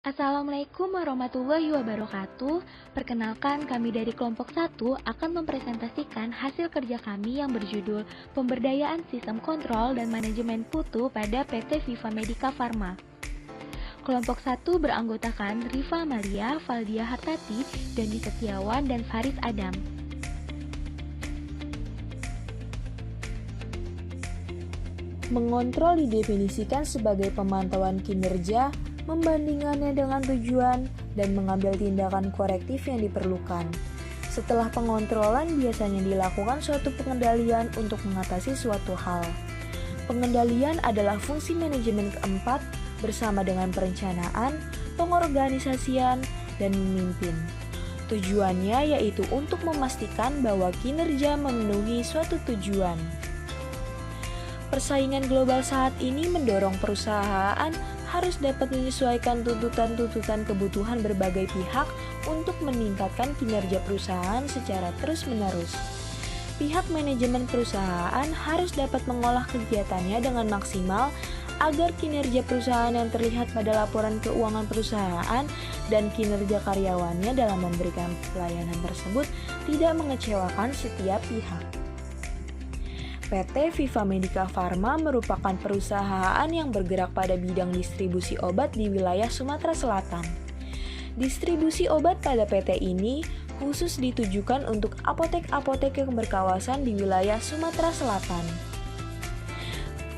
Assalamualaikum warahmatullahi wabarakatuh. Perkenalkan, kami dari kelompok 1 akan mempresentasikan hasil kerja kami yang berjudul Pemberdayaan Sistem Kontrol dan Manajemen Putu pada PT Viva Medica Farma. Kelompok 1 beranggotakan Rifa Amalia, Valdia Hartati, Dandi Setiawan, dan Faris Adam. Mengontrol didefinisikan sebagai pemantauan kinerja, membandingkannya dengan tujuan, dan mengambil tindakan korektif yang diperlukan. Setelah pengontrolan, biasanya dilakukan suatu pengendalian untuk mengatasi suatu hal. Pengendalian adalah fungsi manajemen keempat bersama dengan perencanaan, pengorganisasian, dan memimpin. Tujuannya yaitu untuk memastikan bahwa kinerja memenuhi suatu tujuan. Persaingan global saat ini mendorong perusahaan harus dapat menyesuaikan tuntutan-tuntutan kebutuhan berbagai pihak untuk meningkatkan kinerja perusahaan secara terus-menerus. Pihak manajemen perusahaan harus dapat mengolah kegiatannya dengan maksimal agar kinerja perusahaan yang terlihat pada laporan keuangan perusahaan dan kinerja karyawannya dalam memberikan pelayanan tersebut tidak mengecewakan setiap pihak. PT Viva Medica Farma merupakan perusahaan yang bergerak pada bidang distribusi obat di wilayah Sumatera Selatan. Distribusi obat pada PT ini khusus ditujukan untuk apotek-apotek yang berkawasan di wilayah Sumatera Selatan.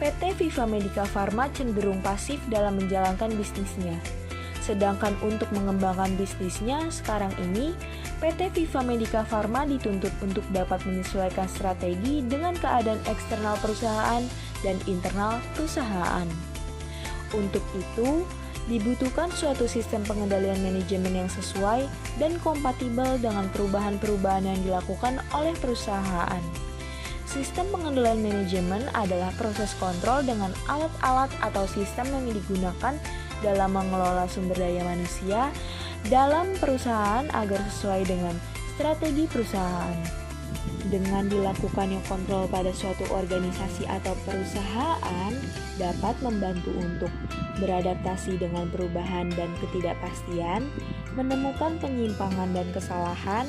PT Viva Medica Farma cenderung pasif dalam menjalankan bisnisnya. Sedangkan untuk mengembangkan bisnisnya sekarang ini, PT Viva Medica Farma dituntut untuk dapat menyesuaikan strategi dengan keadaan eksternal perusahaan dan internal perusahaan. Untuk itu, dibutuhkan suatu sistem pengendalian manajemen yang sesuai dan kompatibel dengan perubahan-perubahan yang dilakukan oleh perusahaan. Sistem pengendalian manajemen adalah proses kontrol dengan alat-alat atau sistem yang digunakan dalam mengelola sumber daya manusia dalam perusahaan agar sesuai dengan strategi perusahaan. Dengan dilakukannya kontrol pada suatu organisasi atau perusahaan dapat membantu untuk beradaptasi dengan perubahan dan ketidakpastian, menemukan penyimpangan dan kesalahan,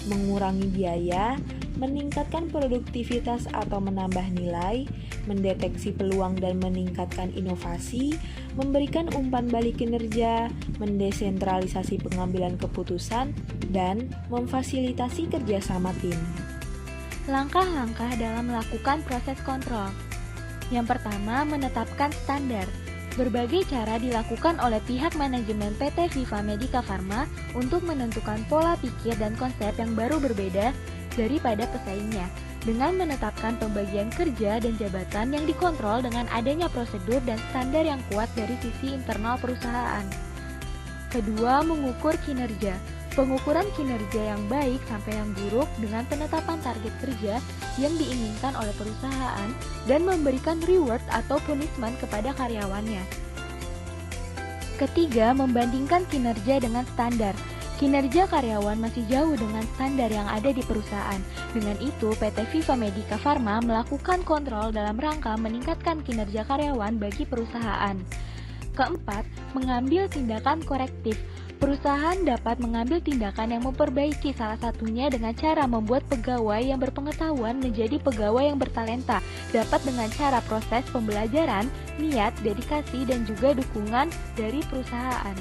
mengurangi biaya, meningkatkan produktivitas atau menambah nilai, mendeteksi peluang dan meningkatkan inovasi, memberikan umpan balik kinerja, mendesentralisasi pengambilan keputusan, dan memfasilitasi kerjasama tim. Langkah-langkah dalam melakukan proses kontrol. Yang pertama, menetapkan standar. Berbagai cara dilakukan oleh pihak manajemen PT Viva Medica Farma untuk menentukan pola pikir dan konsep yang baru berbeda daripada pesaingnya, dengan menetapkan pembagian kerja dan jabatan yang dikontrol dengan adanya prosedur dan standar yang kuat dari sisi internal perusahaan. Kedua, mengukur kinerja. Pengukuran kinerja yang baik sampai yang buruk dengan penetapan target kerja yang diinginkan oleh perusahaan dan memberikan reward atau punishment kepada karyawannya. Ketiga, membandingkan kinerja dengan standar. Kinerja karyawan masih jauh dengan standar yang ada di perusahaan. Dengan itu, PT Viva Medica Farma melakukan kontrol dalam rangka meningkatkan kinerja karyawan bagi perusahaan. Keempat, mengambil tindakan korektif. Perusahaan dapat mengambil tindakan yang memperbaiki, salah satunya dengan cara membuat pegawai yang berpengetahuan menjadi pegawai yang bertalenta, dapat dengan cara proses pembelajaran, niat, dedikasi, dan juga dukungan dari perusahaan.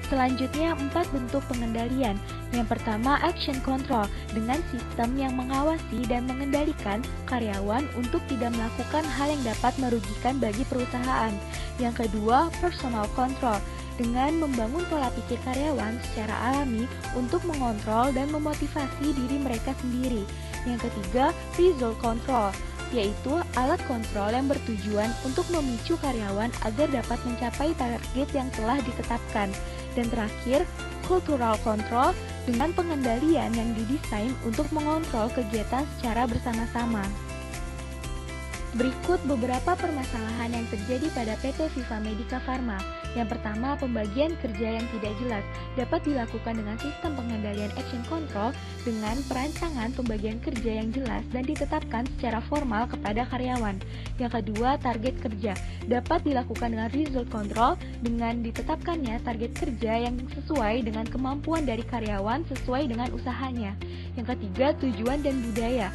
Selanjutnya, 4 bentuk pengendalian. Yang pertama, action control, dengan sistem yang mengawasi dan mengendalikan karyawan untuk tidak melakukan hal yang dapat merugikan bagi perusahaan. Yang kedua, personal control, dengan membangun pola pikir karyawan secara alami untuk mengontrol dan memotivasi diri mereka sendiri. Yang ketiga, result control, yaitu alat kontrol yang bertujuan untuk memicu karyawan agar dapat mencapai target yang telah ditetapkan. Dan terakhir, cultural control, dengan pengendalian yang didesain untuk mengontrol kegiatan secara bersama-sama. Berikut beberapa permasalahan yang terjadi pada PT Viva Medica Farma. Yang pertama, pembagian kerja yang tidak jelas dapat dilakukan dengan sistem pengendalian action control dengan perancangan pembagian kerja yang jelas dan ditetapkan secara formal kepada karyawan. Yang kedua, target kerja dapat dilakukan dengan result control dengan ditetapkannya target kerja yang sesuai dengan kemampuan dari karyawan sesuai dengan usahanya. Yang ketiga, tujuan dan budaya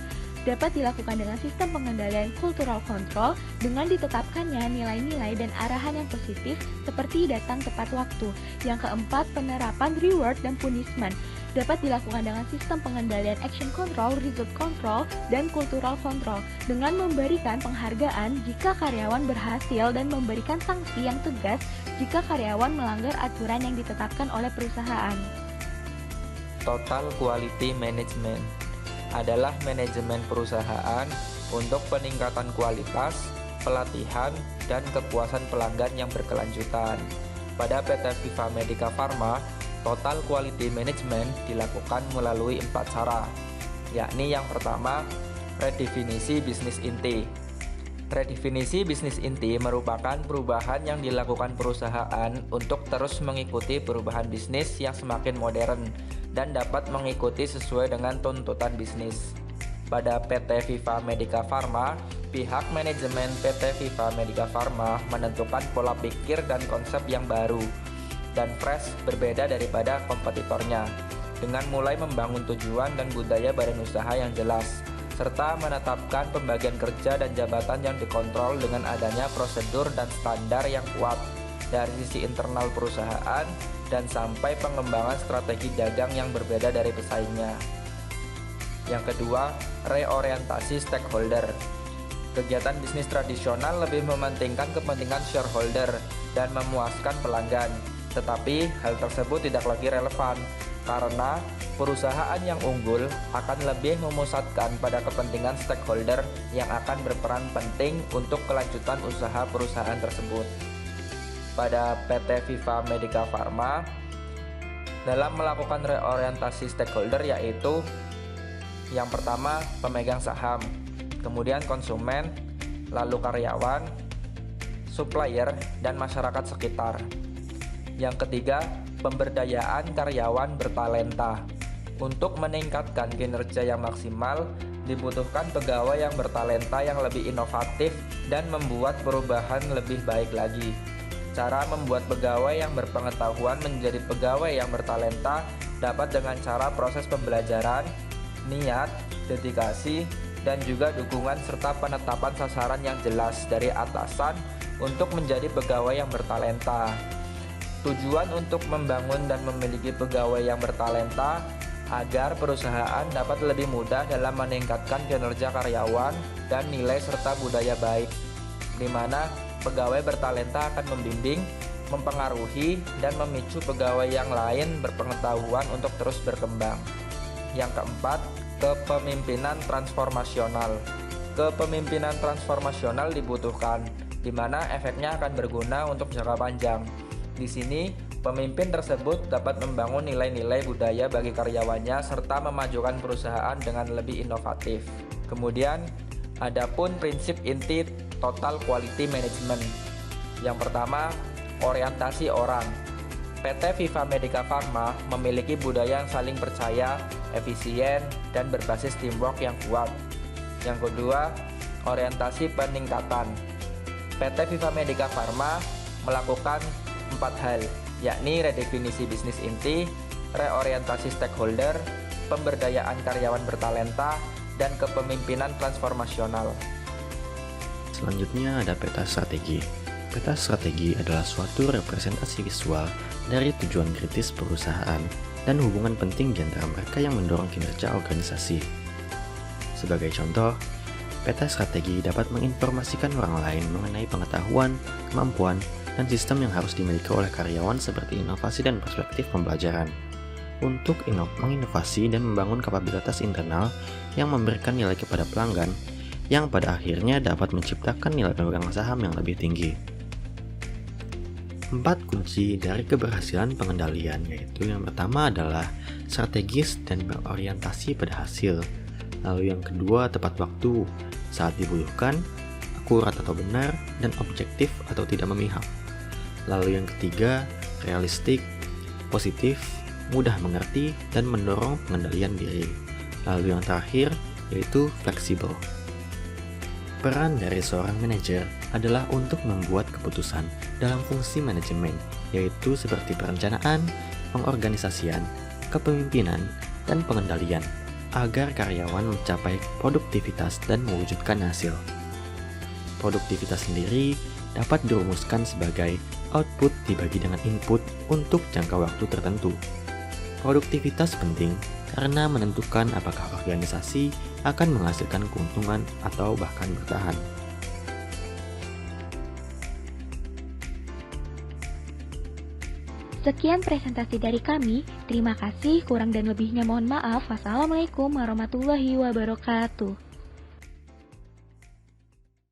dapat dilakukan dengan sistem pengendalian cultural control dengan ditetapkannya nilai-nilai dan arahan yang positif seperti datang tepat waktu. Yang keempat, penerapan reward dan punishment dapat dilakukan dengan sistem pengendalian action control, result control, dan cultural control dengan memberikan penghargaan jika karyawan berhasil dan memberikan sanksi yang tegas jika karyawan melanggar aturan yang ditetapkan oleh perusahaan. Total Quality Management adalah manajemen perusahaan untuk peningkatan kualitas, pelatihan, dan kepuasan pelanggan yang berkelanjutan. Pada PT Viva Medica Farma, Total Quality Management dilakukan melalui 4 cara, yakni yang pertama, redefinisi bisnis inti. Redefinisi bisnis inti merupakan perubahan yang dilakukan perusahaan untuk terus mengikuti perubahan bisnis yang semakin modern dan dapat mengikuti sesuai dengan tuntutan bisnis. Pada PT Viva Medica Farma, pihak manajemen PT Viva Medica Farma menentukan pola pikir dan konsep yang baru dan fresh berbeda daripada kompetitornya dengan mulai membangun tujuan dan budaya badan usaha yang jelas serta menetapkan pembagian kerja dan jabatan yang dikontrol dengan adanya prosedur dan standar yang kuat dari sisi internal perusahaan dan sampai pengembangan strategi dagang yang berbeda dari pesaingnya. Yang kedua, reorientasi stakeholder. Kegiatan bisnis tradisional lebih mementingkan kepentingan shareholder dan memuaskan pelanggan, tetapi hal tersebut tidak lagi relevan karena perusahaan yang unggul akan lebih memusatkan pada kepentingan stakeholder yang akan berperan penting untuk kelanjutan usaha perusahaan tersebut. Pada PT Viva Medica Farma, dalam melakukan reorientasi stakeholder yaitu yang pertama pemegang saham, kemudian konsumen, lalu karyawan, supplier, dan masyarakat sekitar. Yang ketiga, pemberdayaan karyawan bertalenta. Untuk meningkatkan kinerja yang maksimal, dibutuhkan pegawai yang bertalenta yang lebih inovatif dan membuat perubahan lebih baik lagi. Cara membuat pegawai yang berpengetahuan menjadi pegawai yang bertalenta dapat dengan cara proses pembelajaran, niat, dedikasi, dan juga dukungan serta penetapan sasaran yang jelas dari atasan untuk menjadi pegawai yang bertalenta. Tujuan untuk membangun dan memiliki pegawai yang bertalenta agar perusahaan dapat lebih mudah dalam meningkatkan kinerja karyawan dan nilai serta budaya baik, di mana pegawai bertalenta akan membimbing, mempengaruhi, dan memicu pegawai yang lain berpengetahuan untuk terus berkembang. Yang keempat, kepemimpinan transformasional. Kepemimpinan transformasional dibutuhkan, di mana efeknya akan berguna untuk jangka panjang. Di sini, pemimpin tersebut dapat membangun nilai-nilai budaya bagi karyawannya serta memajukan perusahaan dengan lebih inovatif. Kemudian, adapun prinsip inti Total Quality Management. Yang pertama, orientasi orang. PT Viva Medica Farma memiliki budaya yang saling percaya, efisien, dan berbasis teamwork yang kuat. Yang kedua, orientasi peningkatan. PT Viva Medica Farma melakukan 4 hal, yakni redefinisi bisnis inti, reorientasi stakeholder, pemberdayaan karyawan bertalenta, dan kepemimpinan transformasional. Selanjutnya ada peta strategi. Peta strategi adalah suatu representasi visual dari tujuan kritis perusahaan dan hubungan penting di antara mereka yang mendorong kinerja organisasi. Sebagai contoh, peta strategi dapat menginformasikan orang lain mengenai pengetahuan, kemampuan, dan sistem yang harus dimiliki oleh karyawan seperti inovasi dan perspektif pembelajaran. Untuk menginovasi dan membangun kapabilitas internal yang memberikan nilai kepada pelanggan, yang pada akhirnya dapat menciptakan nilai pemegang saham yang lebih tinggi. 4 kunci dari keberhasilan pengendalian, yaitu yang pertama adalah strategis dan berorientasi pada hasil. Lalu yang kedua, tepat waktu saat dibutuhkan. akurat atau benar, dan objektif atau tidak memihak. Lalu yang ketiga, realistik, positif, mudah mengerti, dan mendorong pengendalian diri. Lalu yang terakhir, yaitu fleksibel. Peran dari seorang manajer adalah untuk membuat keputusan dalam fungsi manajemen, yaitu seperti perencanaan, pengorganisasian, kepemimpinan, dan pengendalian, agar karyawan mencapai produktivitas dan mewujudkan hasil. Produktivitas sendiri dapat dirumuskan sebagai output dibagi dengan input untuk jangka waktu tertentu. Produktivitas penting karena menentukan apakah organisasi akan menghasilkan keuntungan atau bahkan bertahan. Sekian presentasi dari kami. Terima kasih, kurang dan lebihnya mohon maaf. Wassalamualaikum warahmatullahi wabarakatuh.